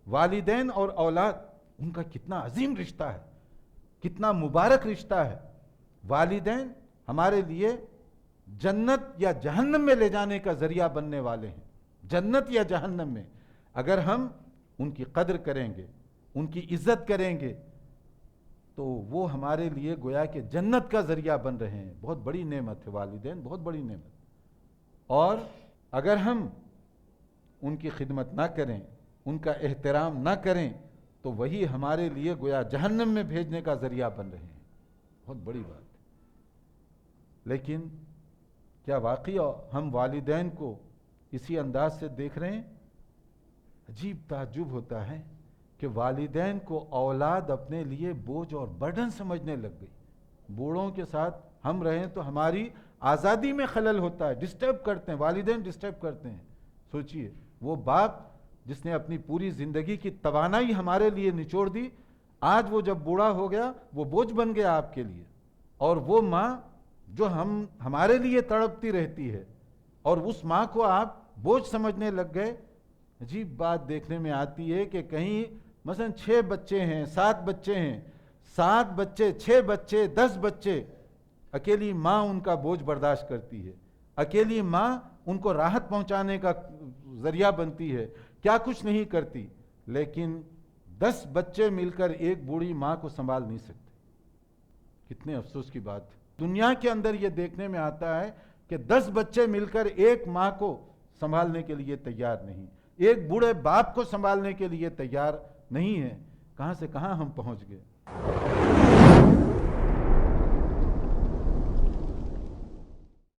والدین اور اولاد ان کا کتنا عظیم رشتہ ہے، کتنا مبارک رشتہ ہے۔ والدین ہمارے لیے جنت یا جہنم میں لے جانے کا ذریعہ بننے والے ہیں، جنت یا جہنم میں۔ اگر ہم ان کی قدر کریں گے، ان کی عزت کریں گے، تو وہ ہمارے لیے گویا کہ جنت کا ذریعہ بن رہے ہیں۔ بہت بڑی نعمت ہے والدین، بہت بڑی نعمت۔ اور اگر ہم ان کی خدمت نہ کریں، ان کا احترام نہ کریں، تو وہی ہمارے لیے گویا جہنم میں بھیجنے کا ذریعہ بن رہے ہیں۔ بہت بڑی بات ہے۔ لیکن کیا واقعی ہم والدین کو اسی انداز سے دیکھ رہے ہیں؟ عجیب تعجب ہوتا ہے کہ والدین کو اولاد اپنے لیے بوجھ اور برڈن سمجھنے لگ گئی۔ بوڑھوں کے ساتھ ہم رہیں تو ہماری آزادی میں خلل ہوتا ہے، ڈسٹرب کرتے ہیں، والدین ڈسٹرب کرتے ہیں۔ سوچئے وہ باپ جس نے اپنی پوری زندگی کی توانائی ہمارے لیے نچوڑ دی، آج وہ جب بوڑھا ہو گیا وہ بوجھ بن گیا آپ کے لیے۔ اور وہ ماں جو ہمارے لیے تڑپتی رہتی ہے، اور اس ماں کو آپ بوجھ سمجھنے لگ گئے۔ عجیب بات دیکھنے میں آتی ہے کہ کہیں مثلا 6 بچے ہیں، 7 بچے ہیں، 7 بچے، 6 بچے، 10 بچے، اکیلی ماں ان کا بوجھ برداشت کرتی ہے، اکیلی ماں ان کو راحت پہنچانے کا ذریعہ بنتی ہے، کیا کچھ نہیں کرتی۔ لیکن 10 بچے مل کر ایک بوڑھی ماں کو سنبھال نہیں سکتے۔ کتنے افسوس کی بات ہے۔ دنیا کے اندر یہ دیکھنے میں آتا ہے کہ 10 بچے مل کر ایک ماں کو سنبھالنے کے لیے تیار نہیں، ایک بوڑھے باپ کو سنبھالنے کے لیے تیار نہیں ہے۔ کہاں سے کہاں ہم پہنچ گئے۔